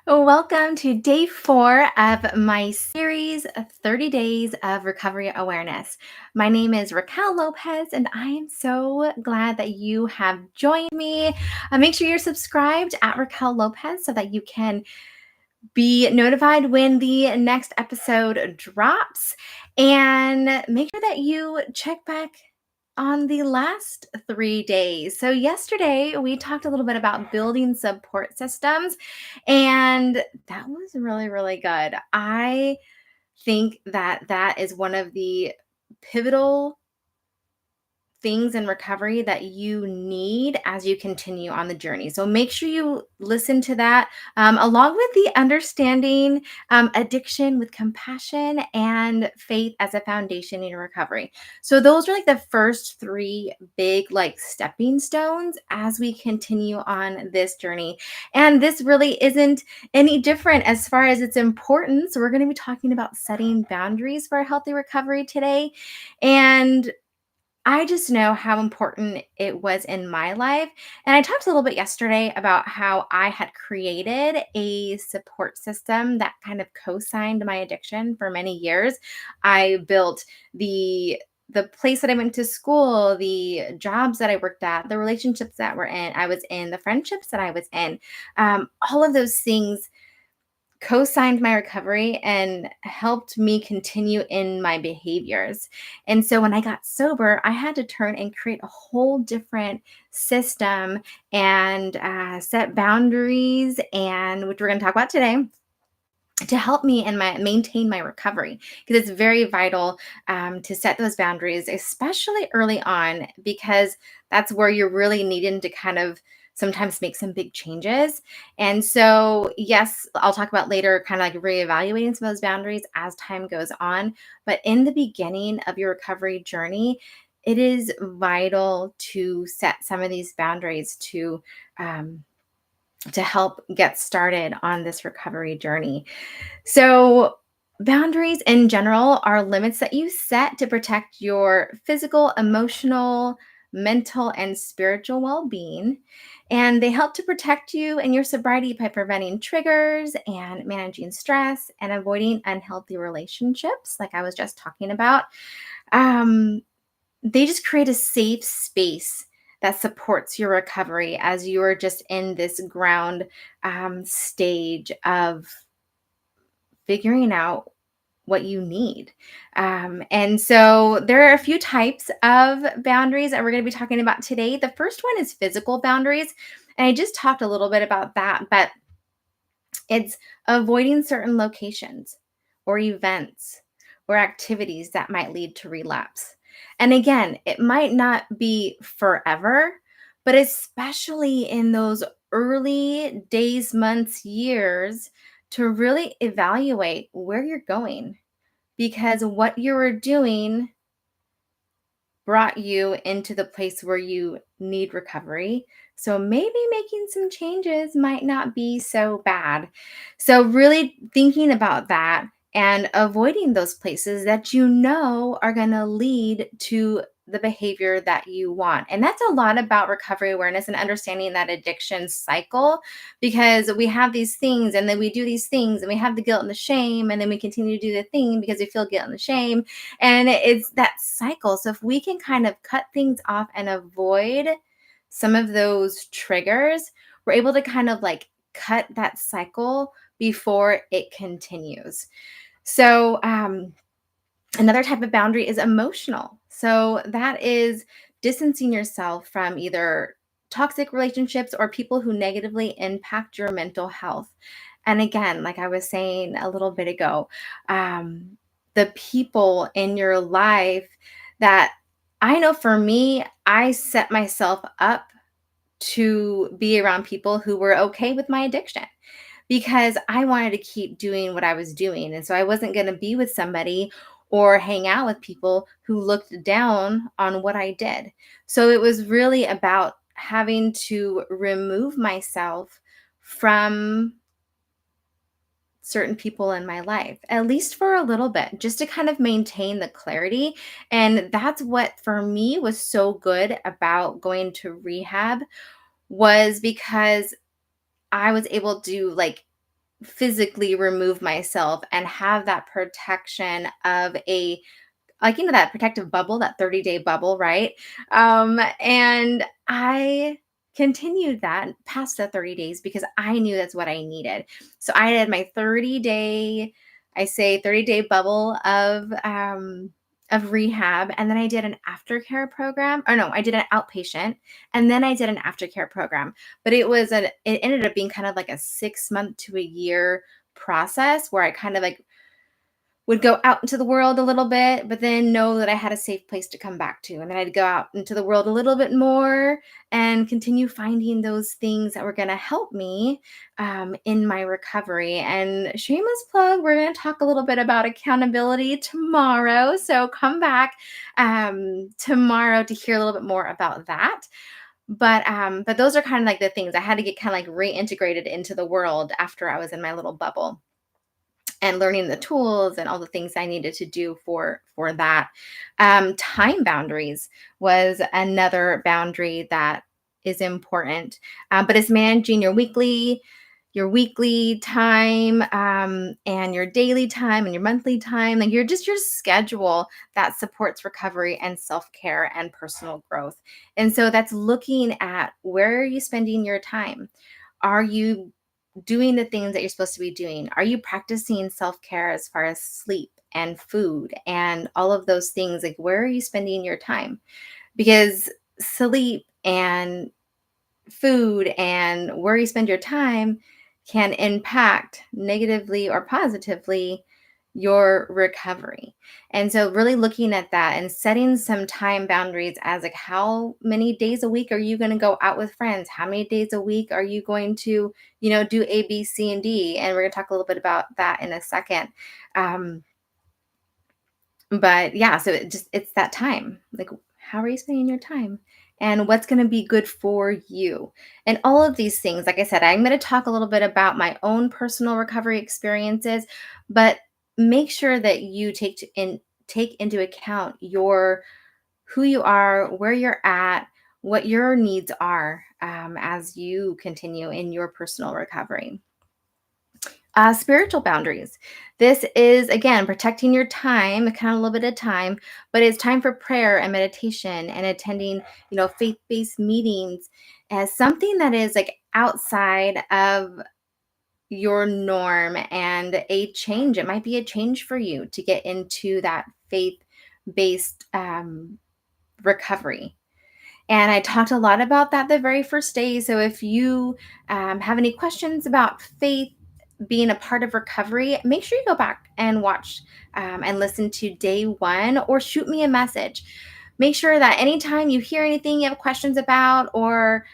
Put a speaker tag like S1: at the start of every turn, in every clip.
S1: Welcome to day 4 of my series of 30 Days of Recovery Awareness. My name is Raquel Lopez, and I am so glad that you have joined me. Make sure you're subscribed at Raquel Lopez so that you can be notified when the next episode drops. And make sure that you check back on the last 3 days. So, yesterday we talked a little bit about building support systems, and that was really, really good. I think that that is one of the pivotal things in recovery that you need as you continue on the journey. So make sure you listen to that, along with the understanding addiction with compassion and faith as a foundation in your recovery. So those are like the first three big like stepping stones as we continue on this journey. And this really isn't any different as far as its importance. So we're going to be talking about setting boundaries for a healthy recovery today. And I just know how important it was in my life. And I talked a little bit yesterday about how I had created a support system that kind of co-signed my addiction for many years. I built the place that I went to school, the jobs that I worked at, the relationships that I was in, the friendships that I was in. All of those things co-signed my recovery and helped me continue in my behaviors. And so when I got sober, I had to turn and create a whole different system and set boundaries, and which we're going to talk about today, to help me in my maintain my recovery, because it's very vital to set those boundaries, especially early on, because that's where you're really needing to kind of sometimes make some big changes. And so, yes, I'll talk about later, kind of like reevaluating some of those boundaries as time goes on. But in the beginning of your recovery journey, it is vital to set some of these boundaries um, to help get started on this recovery journey. So, boundaries in general are limits that you set to protect your physical, emotional, mental, and spiritual well being. And they help to protect you and your sobriety by preventing triggers and managing stress and avoiding unhealthy relationships, like I was just talking about. Um, they just create a safe space that supports your recovery as you are just in this ground stage of figuring out what you need. And so there are a few types of boundaries that we're going to be talking about today. The first one is physical boundaries. And I just talked a little bit about that, but it's avoiding certain locations or events or activities that might lead to relapse. And again, it might not be forever, but especially in those early days, months, years, to really evaluate where you're going, because what you were doing brought you into the place where you need recovery. So maybe making some changes might not be so bad. So, really thinking about that and avoiding those places that you know are going to lead to the behavior that you want. And that's a lot about recovery awareness and understanding that addiction cycle, because we have these things and then we do these things and we have the guilt and the shame, and then we continue to do the thing because we feel guilt and the shame, and it's that cycle. So if we can kind of cut things off and avoid some of those triggers, we're able to kind of like cut that cycle before it continues. So, another type of boundary is emotional. So that is distancing yourself from either toxic relationships or people who negatively impact your mental health. And again, like I was saying a little bit ago, the people in your life that, I know for me, I set myself up to be around people who were okay with my addiction because I wanted to keep doing what I was doing. And so I wasn't going to be with somebody or hang out with people who looked down on what I did. So it was really about having to remove myself from certain people in my life, at least for a little bit, just to kind of maintain the clarity. And that's what for me was so good about going to rehab, was because I was able to like physically remove myself and have that protection of a, like, that protective bubble, that 30-day bubble, right? And I continued that past the 30 days because I knew that's what I needed. So I had my 30-day, I say 30-day bubble of rehab, and then I did an aftercare program. Or no, I did an outpatient, and then I did an aftercare program. But it ended up being kind of like a 6 month to a year process where I kind of like would go out into the world a little bit, but then know that I had a safe place to come back to. And then I'd go out into the world a little bit more and continue finding those things that were going to help me in my recovery. And shameless plug, we're going to talk a little bit about accountability tomorrow. So come back tomorrow to hear a little bit more about that. But those are kind of like the things I had to get kind of like reintegrated into the world after I was in my little bubble, and learning the tools and all the things I needed to do for that. Time boundaries was another boundary that is important, but it's managing your weekly time, and your daily time and your monthly time, like your schedule that supports recovery and self-care and personal growth. And so that's looking at, where are you spending your time? Are you doing the things that you're supposed to be doing? Are you practicing self-care as far as sleep and food and all of those things? Like, where are you spending your time? Because sleep and food and where you spend your time can impact negatively or positively your recovery. And so really looking at that and setting some time boundaries, as like, how many days a week are you going to go out with friends? How many days a week are you going to, do A, B, C, and D? And we're going to talk a little bit about that in a second. But yeah, so it's that time. Like, how are you spending your time? And what's going to be good for you? And all of these things, like I said, I'm going to talk a little bit about my own personal recovery experiences, but make sure that you take into account who you are, where you're at, what your needs are, as you continue in your personal recovery. Spiritual boundaries. This is, again, protecting your time, kind of a little bit of time, but it's time for prayer and meditation and attending, faith-based meetings as something that is like outside of your norm and a change. It might be a change for you to get into that faith-based recovery. And I talked a lot about that the very first day. So if you have any questions about faith being a part of recovery, make sure you go back and watch and listen to day one, or shoot me a message. Make sure that anytime you hear anything you have questions about, or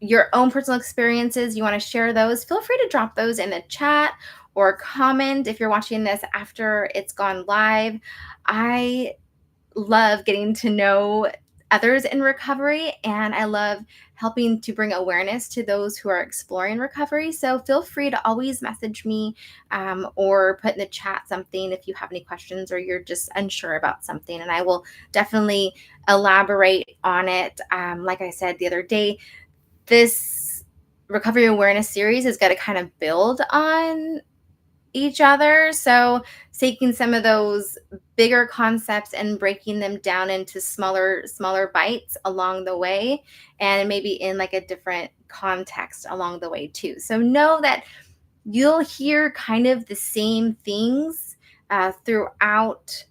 S1: your own personal experiences, you want to share those, feel free to drop those in the chat or comment if you're watching this after it's gone live. I love getting to know others in recovery, and I love helping to bring awareness to those who are exploring recovery. So feel free to always message me, or put in the chat something if you have any questions or you're just unsure about something, and I will definitely elaborate on it. Like I said the other day, this recovery awareness series is going to kind of build on each other. So taking some of those bigger concepts and breaking them down into smaller bites along the way, and maybe in like a different context along the way too. So know that you'll hear kind of the same things throughout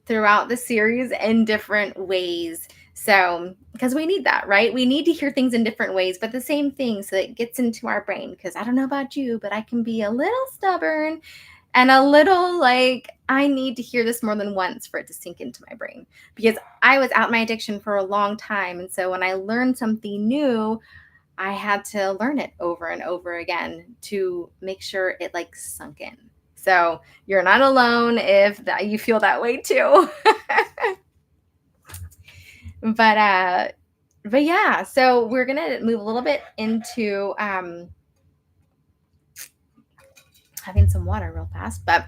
S1: the series in different ways. So, because we need that, right? We need to hear things in different ways, but the same thing, so it gets into our brain. Because I don't know about you, but I can be a little stubborn and a little like, I need to hear this more than once for it to sink into my brain. Because I was out my addiction for a long time. And so when I learned something new, I had to learn it over and over again to make sure it like sunk in. So you're not alone if you feel that way too. But yeah, so we're gonna move a little bit into having some water real fast. But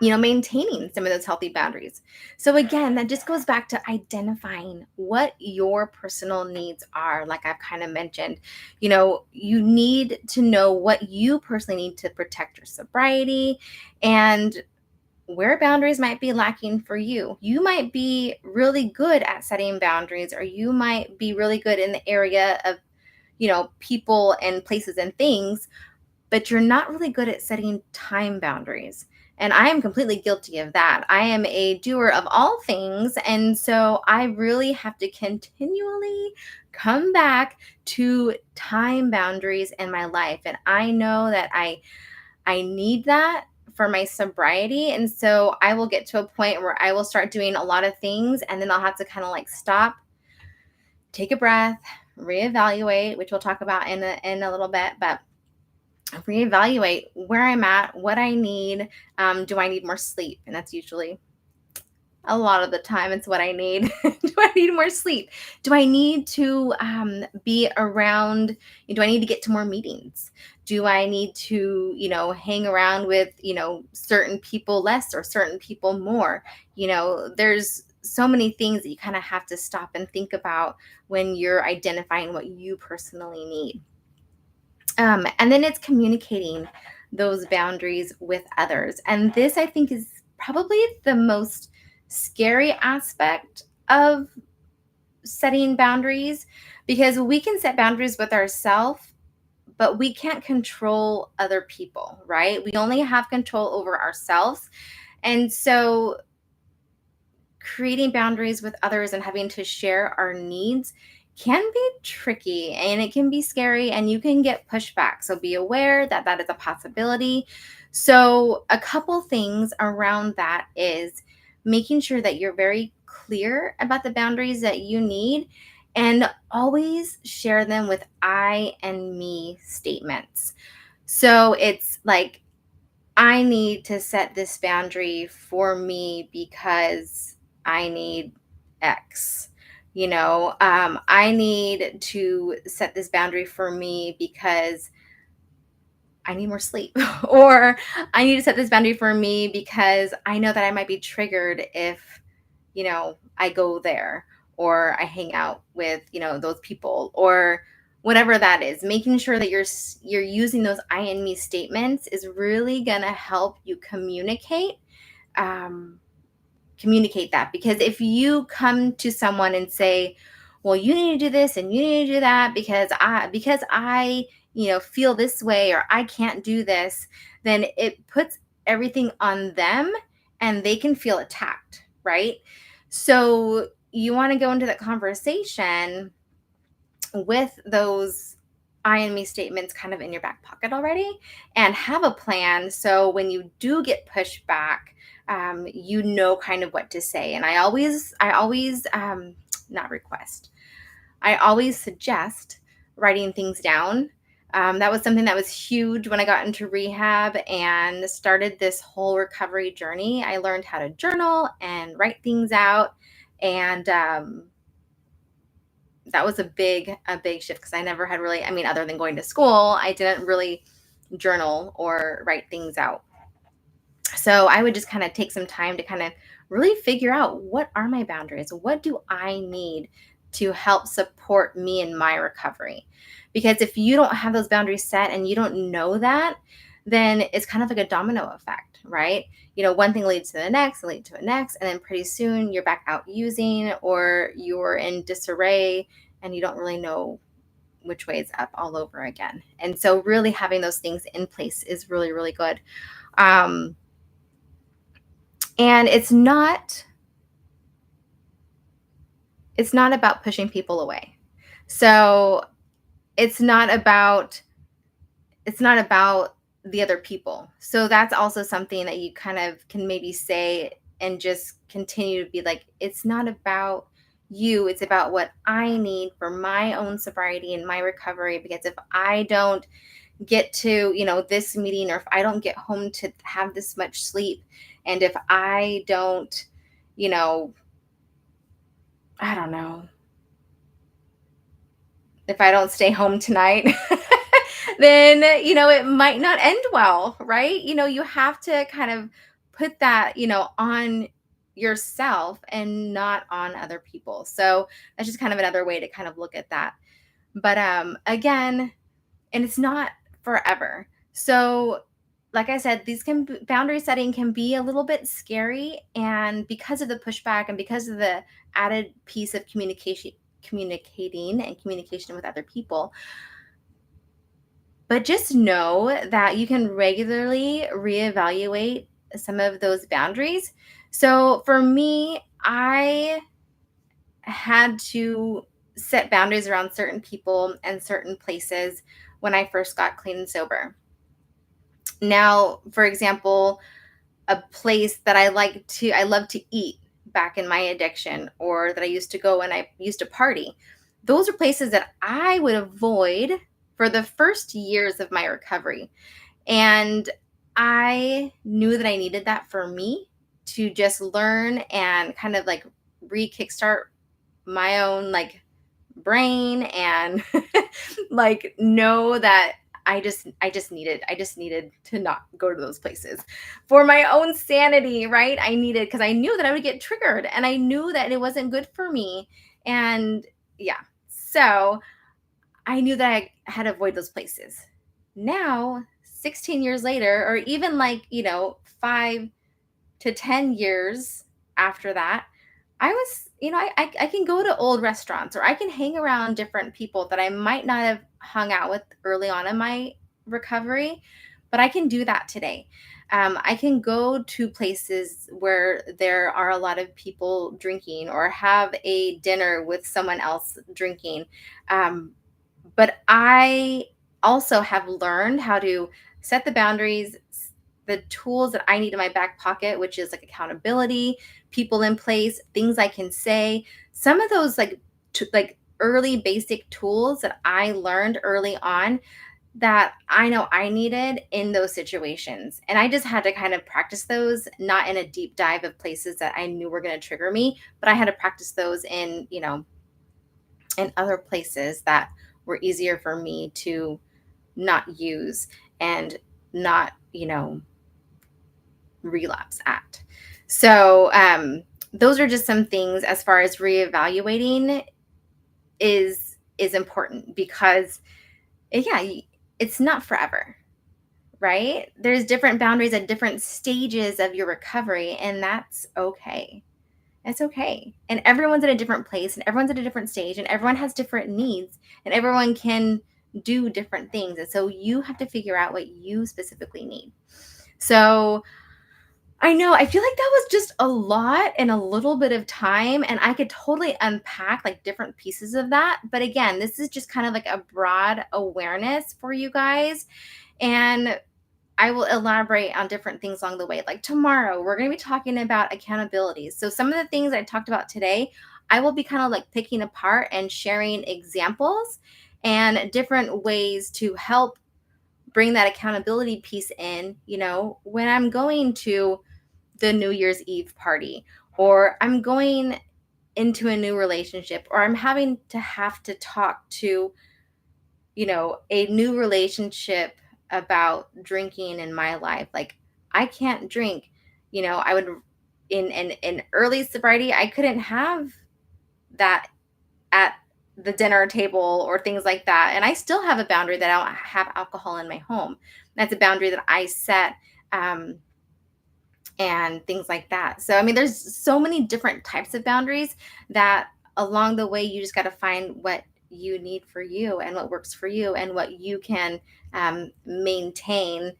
S1: maintaining some of those healthy boundaries. So again, that just goes back to identifying what your personal needs are. Like I've kind of mentioned, you need to know what you personally need to protect your sobriety and where boundaries might be lacking for you. You might be really good at setting boundaries, or you might be really good in the area of, people and places and things, but you're not really good at setting time boundaries. And I am completely guilty of that. I am a doer of all things. And so I really have to continually come back to time boundaries in my life. And I know that I need that for my sobriety. And so I will get to a point where I will start doing a lot of things, and then I'll have to kind of like stop, take a breath, reevaluate, which we'll talk about in a little bit, but reevaluate where I'm at, what I need. Do I need more sleep? And that's usually a lot of the time it's what I need. Do I need more sleep? Do I need to be around? Do I need to get to more meetings? Do I need to, hang around with, certain people less or certain people more? There's so many things that you kind of have to stop and think about when you're identifying what you personally need. And then it's communicating those boundaries with others. And this, I think, is probably the most scary aspect of setting boundaries, because we can set boundaries with ourselves, but we can't control other people, right? We only have control over ourselves. And so creating boundaries with others and having to share our needs can be tricky, and it can be scary, and you can get pushback. So be aware that that is a possibility. So a couple things around that is making sure that you're very clear about the boundaries that you need, and always share them with I and me statements. So it's like, I need to set this boundary for me because I need X. I need to set this boundary for me because I need more sleep. Or I need to set this boundary for me because I know that I might be triggered if, I go there, or I hang out with, those people, or whatever that is. Making sure that you're using those I and me statements is really going to help you um, communicate that. Because if you come to someone and say, well, you need to do this and you need to do that because I feel this way, or I can't do this, then it puts everything on them, and they can feel attacked, right? So you want to go into that conversation with those I and me statements kind of in your back pocket already, and have a plan. So when you do get pushed back, you know kind of what to say. And I always not request, I always suggest writing things down. That was something that was huge when I got into rehab and started this whole recovery journey. I learned how to journal and write things out. And that was a big shift, because I never had really, other than going to school, I didn't really journal or write things out. So I would just kind of take some time to kind of really figure out, what are my boundaries? What do I need to help support me in my recovery? Because if you don't have those boundaries set and you don't know that, then it's kind of like a domino effect, right? One thing leads to the next, and then pretty soon you're back out using, or you're in disarray, and you don't really know which way is up all over again. And so really having those things in place is really, really good. Um, and it's not about pushing people away. So it's not about the other people. So that's also something that you kind of can maybe say, and just continue to be like, it's not about you, it's about what I need for my own sobriety and my recovery. Because if I don't get to, this meeting, or if I don't get home to have this much sleep, and if I don't, I don't know, if I don't stay home tonight, then, it might not end well, right? You have to kind of put that, on yourself and not on other people. So that's just kind of another way to kind of look at that. But again, and it's not forever. So like I said, boundary setting can be a little bit scary, and because of the pushback and because of the added piece of communicating and communication with other people. But just know that you can regularly reevaluate some of those boundaries. So for me, I had to set boundaries around certain people and certain places when I first got clean and sober. Now, for example, a place that I love to eat back in my addiction, or that I used to go when I used to party. Those are places that I would avoid for the first years of my recovery. And I knew that I needed that for me to just learn and kind of like re-kickstart my own like brain and like know that I just needed to not go to those places for my own sanity, right? Because I knew that I would get triggered, and I knew that it wasn't good for me. And yeah, so I knew that I had to avoid those places. Now, 16 years later, or even like, 5 to 10 years after that, I was, I can go to old restaurants, or I can hang around different people that I might not have hung out with early on in my recovery, but I can do that today. I can go to places where there are a lot of people drinking, or have a dinner with someone else drinking. But I also have learned how to set the boundaries, the tools that I need in my back pocket, which is like accountability, people in place, things I can say. Some of those like early basic tools that I learned early on that I know I needed in those situations. And I just had to kind of practice those, not in a deep dive of places that I knew were going to trigger me, but I had to practice those in other places that were easier for me to not use and not, relapse at. So, those are just some things as far as reevaluating is important, because yeah, it's not forever, right? There's different boundaries at different stages of your recovery, and that's okay. It's okay. And everyone's at a different place, and everyone's at a different stage, and everyone has different needs, and everyone can do different things. And so you have to figure out what you specifically need. So I know, I feel like that was just a lot in a little bit of time, and I could totally unpack like different pieces of that. But again, this is just kind of like a broad awareness for you guys. And I will elaborate on different things along the way. Like tomorrow, we're going to be talking about accountability. So some of the things I talked about today, I will be kind of like picking apart and sharing examples and different ways to help bring that accountability piece in, when I'm going to the New Year's Eve party, or I'm going into a new relationship, or I'm have to talk to, a new relationship about drinking in my life. Like, I can't drink. I would in early sobriety, I couldn't have that at the dinner table or things like that. And I still have a boundary that I don't have alcohol in my home. That's a boundary that I set. And things like that. So, I mean, there's so many different types of boundaries that along the way, you just got to find what you need for you and what works for you and what you can maintain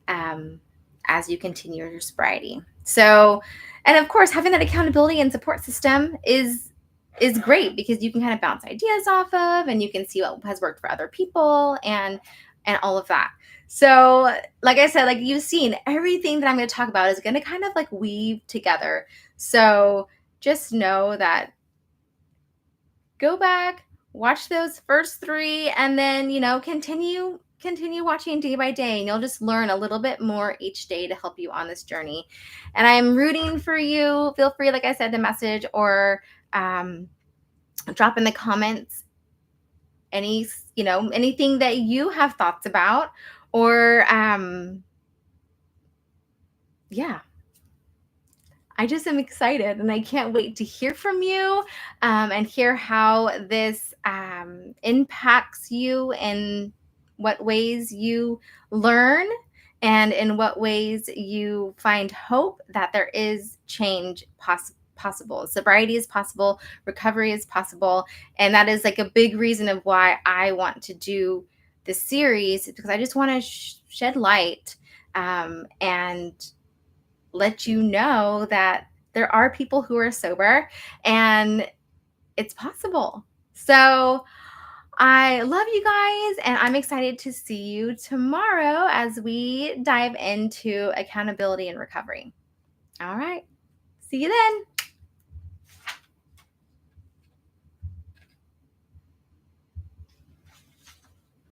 S1: um, as you continue your sobriety. So, and of course, having that accountability and support system is great, because you can kind of bounce ideas off of, and you can see what has worked for other people and all of that. So, like I said, like you've seen, everything that I'm going to talk about is going to kind of like weave together. So just know that, go back, watch those first three, and then, continue watching day by day, and you'll just learn a little bit more each day to help you on this journey. And I'm rooting for you. Feel free, like I said, to message or drop in the comments anything that you have thoughts about, or yeah. I just am excited and I can't wait to hear from you and hear how this impacts you and what ways you learn and in what ways you find hope that there is change possible. Sobriety is possible, recovery is possible. And that is like a big reason of why I want to do this series because I just want to shed light and let you know that there are people who are sober and it's possible. So I love you guys, and I'm excited to see you tomorrow as we dive into accountability and recovery. All right. See you then.